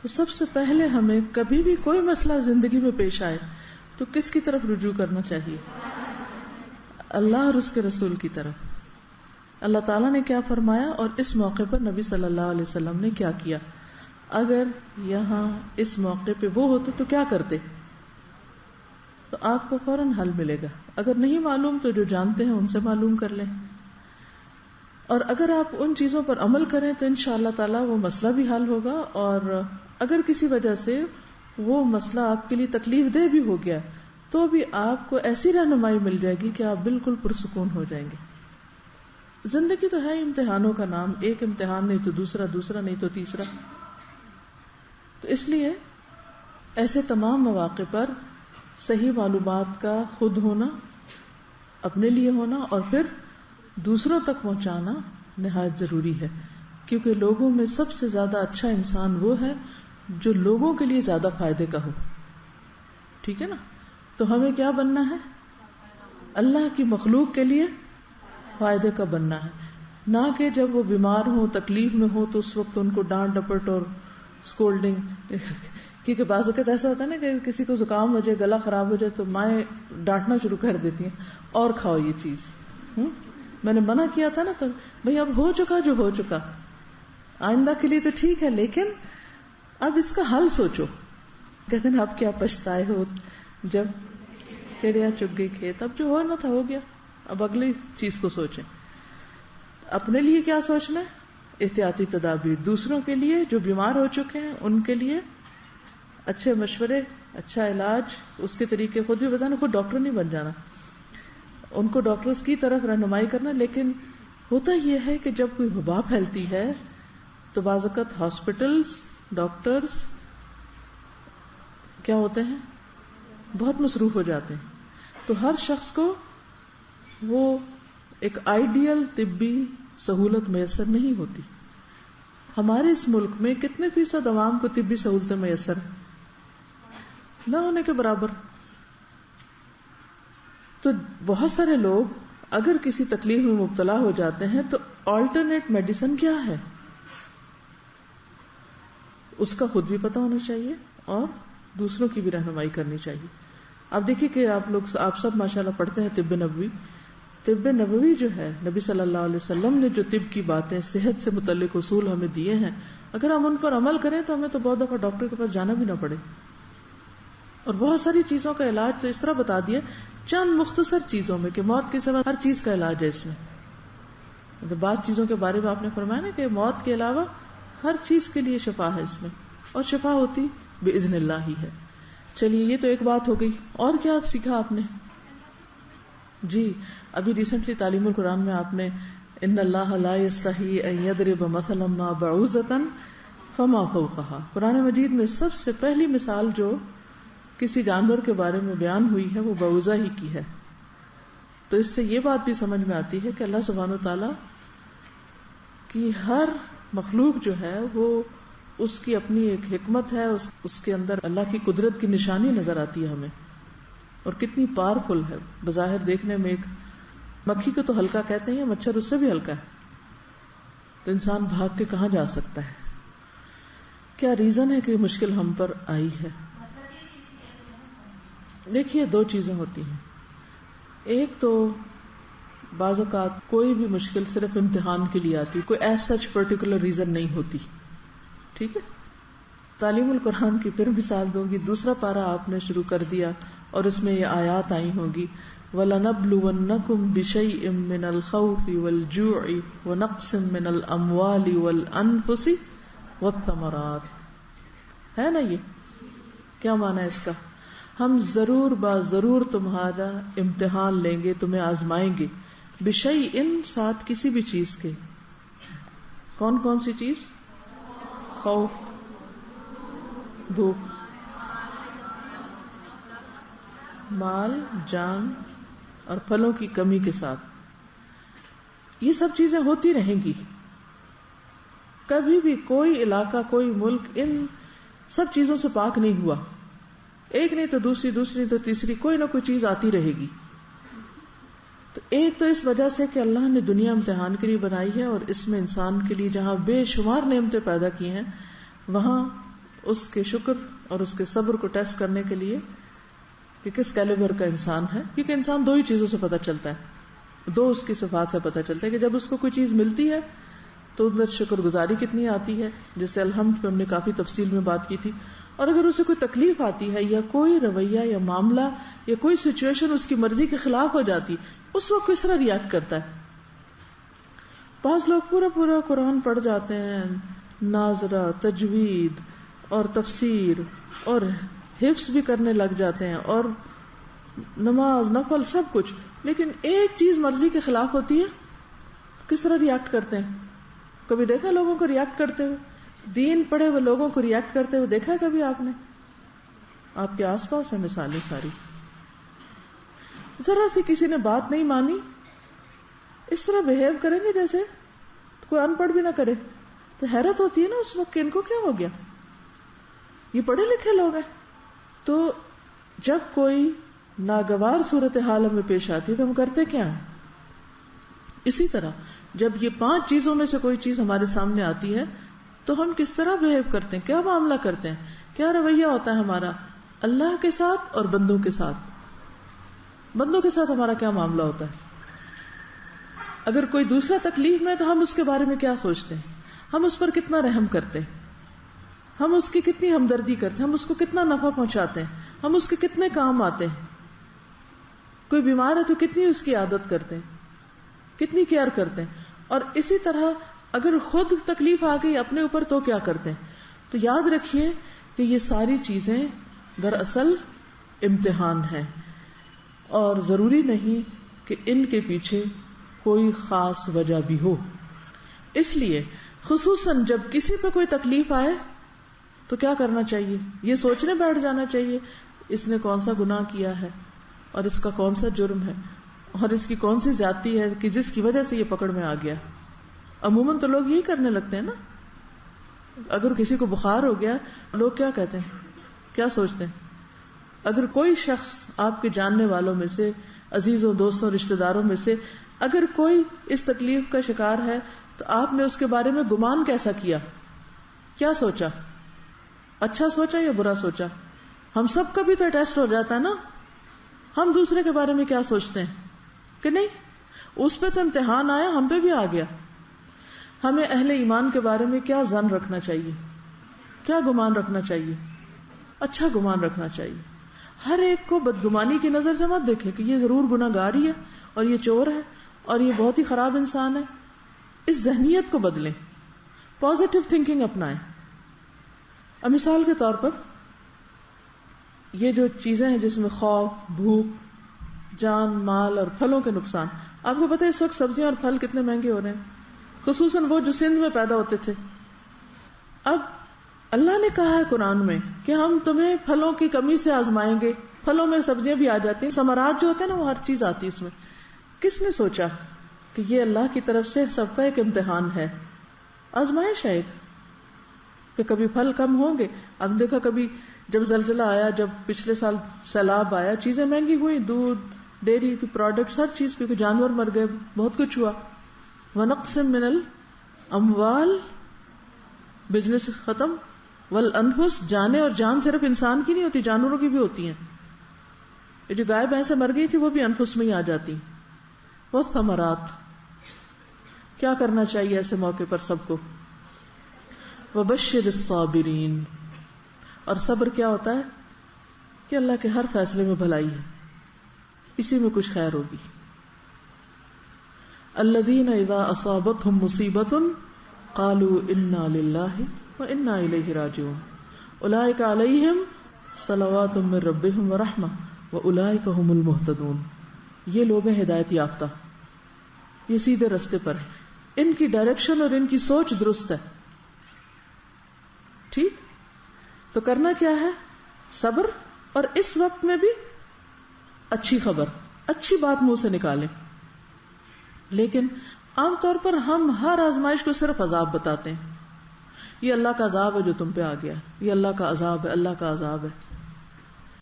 تو سب سے پہلے ہمیں کبھی بھی کوئی مسئلہ زندگی میں پیش آئے تو کس کی طرف رجوع کرنا چاہیے؟ اللہ اور اس کے رسول کی طرف. اللہ تعالیٰ نے کیا فرمایا اور اس موقع پر نبی صلی اللہ علیہ وسلم نے کیا کیا. اگر یہاں اس موقع پہ وہ ہوتے تو کیا کرتے؟ تو آپ کو فوراً حل ملے گا. اگر نہیں معلوم تو جو جانتے ہیں ان سے معلوم کر لیں, اور اگر آپ ان چیزوں پر عمل کریں تو انشاءاللہ تعالیٰ وہ مسئلہ بھی حل ہوگا. اور اگر کسی وجہ سے وہ مسئلہ آپ کے لیے تکلیف دہ بھی ہو گیا تو بھی آپ کو ایسی رہنمائی مل جائے گی کہ آپ بالکل پرسکون ہو جائیں گے. زندگی تو ہے امتحانوں کا نام, ایک امتحان نہیں تو دوسرا, دوسرا نہیں تو تیسرا. تو اس لیے ایسے تمام مواقع پر صحیح معلومات کا خود ہونا, اپنے لیے ہونا اور پھر دوسروں تک پہنچانا نہایت ضروری ہے, کیونکہ لوگوں میں سب سے زیادہ اچھا انسان وہ ہے جو لوگوں کے لیے زیادہ فائدے کا ہو. ٹھیک ہے نا؟ تو ہمیں کیا بننا ہے؟ اللہ کی مخلوق کے لیے فائدے کا بننا ہے, نہ کہ جب وہ بیمار ہو, تکلیف میں ہو تو اس وقت ان کو ڈانٹ ڈپٹ اور اسکولڈنگ. کیونکہ بعض اوقات ایسا ہوتا ہے نا کہ کسی کو زکام ہو جائے, گلا خراب ہو جائے تو مائیں ڈانٹنا شروع کر دیتی ہیں, اور کھاؤ یہ چیز. میں نے منع کیا تھا نا, تو بھئی اب ہو چکا جو ہو چکا, آئندہ کے لیے تو ٹھیک ہے لیکن اب اس کا حل سوچو. کہتے ہیں اب کیا پچھتائے ہو جب چڑیا چگ گئی کھیت, اب جو ہونا تھا ہو گیا, اب اگلی چیز کو سوچیں. اپنے لیے کیا سوچنا ہے؟ احتیاطی تدابیر. دوسروں کے لیے جو بیمار ہو چکے ہیں ان کے لیے اچھے مشورے, اچھا علاج, اس کے طریقے خود بھی بتانا. خود ڈاکٹر نہیں بن جانا, ان کو ڈاکٹرز کی طرف رہنمائی کرنا. لیکن ہوتا یہ ہے کہ جب کوئی وبا پھیلتی ہے تو بعض اوقات ہاسپٹلز, ڈاکٹرز کیا ہوتے ہیں, بہت مصروف ہو جاتے ہیں. تو ہر شخص کو وہ ایک آئیڈیل طبی سہولت میسر نہیں ہوتی. ہمارے اس ملک میں کتنے فیصد عوام کو طبی سہولتیں میسر ہیں؟ نہ ہونے کے برابر. تو بہت سارے لوگ اگر کسی تکلیف میں مبتلا ہو جاتے ہیں تو آلٹرنیٹ میڈیسن کیا ہے اس کا خود بھی پتہ ہونا چاہیے اور دوسروں کی بھی رہنمائی کرنی چاہیے. آپ دیکھیے کہ آپ سب ماشاءاللہ پڑھتے ہیں طب نبوی. طب نبوی جو ہے, نبی صلی اللہ علیہ وسلم نے جو طب کی باتیں, صحت سے متعلق اصول ہمیں دیے ہیں, اگر ہم ان پر عمل کریں تو ہمیں تو بہت دفعہ ڈاکٹر کے پاس جانا بھی نہ پڑے. اور بہت ساری چیزوں کا علاج تو اس طرح بتا دیا چند مختصر چیزوں میں کہ موت کے سوا ہر چیز کا علاج ہے اس میں. بعض چیزوں کے بارے میں آپ نے فرمایا نا کہ موت کے علاوہ ہر چیز کے لیے شفا ہے اس میں, اور شفا ہوتی باذن اللہ ہی ہے. چلیے یہ تو ایک بات ہو گئی. اور کیا سیکھا آپ نے؟ جی ابھی ریسنٹلی تعلیم القرآن میں آپ نے ان اللہ لا یستحی ان یضرب مثلا ما بعوضۃ فما فوقها, قرآن مجید میں سب سے پہلی مثال جو کسی جانور کے بارے میں بیان ہوئی ہے وہ بعوضہ ہی کی ہے. تو اس سے یہ بات بھی سمجھ میں آتی ہے کہ اللہ سبحانہ وتعالی کی ہر مخلوق جو ہے وہ اس کی اپنی ایک حکمت ہے, اس کے اندر اللہ کی قدرت کی نشانی نظر آتی ہے ہمیں, اور کتنی پاورفل ہے. بظاہر دیکھنے میں ایک مکھی کو تو ہلکا کہتے ہیں, مچھر اس سے بھی ہلکا ہے, تو انسان بھاگ کے کہاں جا سکتا ہے. کیا ریزن ہے کہ یہ مشکل ہم پر آئی ہے؟ دیکھیے دو چیزیں ہوتی ہیں. ایک تو بعض اوقات کوئی بھی مشکل صرف امتحان کے لیے آتی, کوئی ایسا سچ پرٹیکولر ریزن نہیں ہوتی. ٹھیک ہے, تعلیم القرآن کی پھر مثال دوں گی. دوسرا پارہ آپ نے شروع کر دیا اور اس میں یہ آیات آئی ہوں گی, وَلَنَبْلُوَنَّكُمْ بِشَيْءٍ مِّنَ الْخَوْفِ وَالْجُوعِ وَنَقْصٍ مِّنَ الْأَمْوَالِ وَالْأَنفُسِ وَالثَّمَرَاتِ. ہے نا, یہ کیا معنی ہے اس کا؟ ہم ضرور ضرور تمہارا امتحان لیں گے, تمہیں آزمائیں گے. بِشَيْءٍ ساتھ کسی بھی چیز کے. کون کون سی چیز؟ خوف, بھوک, مال, جان اور پھلوں کی کمی کے ساتھ. یہ سب چیزیں ہوتی رہیں گی. کبھی بھی کوئی علاقہ, کوئی ملک ان سب چیزوں سے پاک نہیں ہوا. ایک نہیں تو دوسری, دوسری تو تیسری, کوئی نہ کوئی چیز آتی رہے گی. تو ایک تو اس وجہ سے کہ اللہ نے دنیا امتحان کے لیے بنائی ہے, اور اس میں انسان کے لیے جہاں بے شمار نعمتیں پیدا کی ہیں وہاں اس کے شکر اور اس کے صبر کو ٹیسٹ کرنے کے لیے کہ کس کیلیبر کا انسان ہے. کیونکہ انسان دو ہی چیزوں سے پتہ چلتا ہے, دو اس کی صفات سے پتہ چلتا ہے کہ جب اس کو کوئی چیز ملتی ہے تو اندر شکر گزاری کتنی آتی ہے, جیسے الحمد پہ ہم نے کافی تفصیل میں بات کی تھی, اور اگر اسے کوئی تکلیف آتی ہے یا کوئی رویہ یا معاملہ یا کوئی سچویشن اس کی مرضی کے خلاف ہو جاتی, اس وقت کس طرح ریئیکٹ کرتا ہے. بعض لوگ پورا قرآن پڑھ جاتے ہیں, ناظرہ, تجوید اور تفسیر اور حفظ بھی کرنے لگ جاتے ہیں, اور نماز نفل سب کچھ, لیکن ایک چیز مرضی کے خلاف ہوتی ہے, کس طرح ریئیکٹ کرتے ہیں. کبھی دیکھا لوگوں کو ریئیکٹ کرتے ہوئے؟ دین پڑھے ہوئے لوگوں کو ریئیکٹ کرتے ہوئے دیکھا کبھی آپ نے؟ آپ کے آس پاس ہیں مثالیں ساری. ذرا سی کسی نے بات نہیں مانی, اس طرح بہیو کریں گے جیسے کوئی ان پڑھ بھی نہ کرے. تو حیرت ہوتی ہے نا اس وقت کہ ان کو کیا ہو گیا, یہ پڑھے لکھے لوگ ہیں. تو جب کوئی ناگوار صورتحال ہمیں پیش آتی ہے تو ہم کرتے کیا ہیں؟ اسی طرح جب یہ 5 چیزوں میں سے کوئی چیز ہمارے سامنے آتی ہے تو ہم کس طرح بہیو کرتے ہیں, کیا معاملہ کرتے ہیں, کیا رویہ ہوتا ہے ہمارا اللہ کے ساتھ اور بندوں کے ساتھ. بندوں کے ساتھ ہمارا کیا معاملہ ہوتا ہے؟ اگر کوئی دوسرا تکلیف میں تو ہم اس کے بارے میں کیا سوچتے ہیں, ہم اس پر کتنا رحم کرتے ہیں, ہم اس کی کتنی ہمدردی کرتے ہیں, ہم اس کو کتنا نفع پہنچاتے ہیں, ہم اس کے کتنے کام آتے ہیں. کوئی بیمار ہے تو کتنی اس کی عادت کرتے ہیں, کتنی کیئر کرتے ہیں. اور اسی طرح اگر خود تکلیف آ گئی اپنے اوپر تو کیا کرتے ہیں. تو یاد رکھیے کہ یہ ساری چیزیں دراصل امتحان ہے, اور ضروری نہیں کہ ان کے پیچھے کوئی خاص وجہ بھی ہو. اس لیے خصوصاً جب کسی پہ کوئی تکلیف آئے تو کیا کرنا چاہیے, یہ سوچنے بیٹھ جانا چاہیے اس نے کون سا گناہ کیا ہے اور اس کا کون سا جرم ہے اور اس کی کون سی زیادتی ہے کہ جس کی وجہ سے یہ پکڑ میں آ گیا. عموماً تو لوگ یہی کرنے لگتے ہیں نا. اگر کسی کو بخار ہو گیا لوگ کیا کہتے ہیں, کیا سوچتے ہیں؟ اگر کوئی شخص آپ کے جاننے والوں میں سے, عزیزوں, دوستوں, رشتہ داروں میں سے اگر کوئی اس تکلیف کا شکار ہے تو آپ نے اس کے بارے میں گمان کیسا کیا, کیا سوچا, اچھا سوچا یا برا سوچا؟ ہم سب کا بھی تو ٹیسٹ ہو جاتا ہے نا, ہم دوسرے کے بارے میں کیا سوچتے ہیں کہ نہیں, اس پہ تو امتحان آیا, ہم پہ بھی آ گیا. ہمیں اہل ایمان کے بارے میں کیا ظن رکھنا چاہیے, کیا گمان رکھنا چاہیے؟ اچھا گمان رکھنا چاہیے. ہر ایک کو بدگمانی کی نظر سے مت دیکھیں کہ یہ ضرور گناہ گار ہی ہے اور یہ چور ہے اور یہ بہت ہی خراب انسان ہے. اس ذہنیت کو بدلیں, پازیٹو تھنکنگ اپنائیں. اب مثال کے طور پر یہ جو چیزیں ہیں جس میں خوف, بھوک, جان, مال اور پھلوں کے نقصان, آپ کو پتہ ہے اس وقت سبزیاں اور پھل کتنے مہنگے ہو رہے ہیں, خصوصاً وہ جو سندھ میں پیدا ہوتے تھے. اب اللہ نے کہا ہے قرآن میں کہ ہم تمہیں پھلوں کی کمی سے آزمائیں گے. پھلوں میں سبزیاں بھی آ جاتی ہیں, ثمرات جو ہوتے ہیں نا وہ ہر چیز آتی ہے اس میں. کس نے سوچا کہ یہ اللہ کی طرف سے سب کا ایک امتحان ہے, آزمائش ہے کہ کبھی پھل کم ہوں گے. اب دیکھا کبھی جب زلزلہ آیا, جب پچھلے سال سیلاب آیا, چیزیں مہنگی ہوئی, دودھ, ڈیری کی پروڈکٹس, ہر چیز, کیونکہ جانور مر گئے, بہت کچھ ہوا. وَنَقْسٍ مِّنَ الْأَمْوَالِ, بزنس ختم. وَالْأَنفُسِ, جانیں, اور جان صرف انسان کی نہیں ہوتی, جانوروں کی بھی ہوتی ہیں. یہ جو گائے بھینسیں مر گئی تھی وہ بھی انفس میں ہی آ جاتی. وَالثَّمَرَاتِ, کیا کرنا چاہیے ایسے موقع پر سب کو؟ وَبَشِّرِ الصَّابِرِينَ, اور صبر کیا ہوتا ہے کہ اللہ کے ہر فیصلے میں بھلائی ہے, اسی میں کچھ خیر ہوگی. الذین اذا اصابتهم مصیبۃ قالوا انا للہ وانا الیہ راجعون اولئک علیہم صلوات من ربہم ورحمہ واولئک هم المہتدون. یہ لوگ ہیں ہدایت یافتہ, یہ سیدھے راستے پر ہیں, ان کی ڈائریکشن اور ان کی سوچ درست ہے. ٹھیک, تو کرنا کیا ہے؟ صبر, اور اس وقت میں بھی اچھی خبر, اچھی بات منہ سے نکالیں. لیکن عام طور پر ہم ہر آزمائش کو صرف عذاب بتاتے ہیں. یہ اللہ کا عذاب ہے جو تم پہ آ گیا, یہ اللہ کا عذاب ہے, اللہ کا عذاب ہے.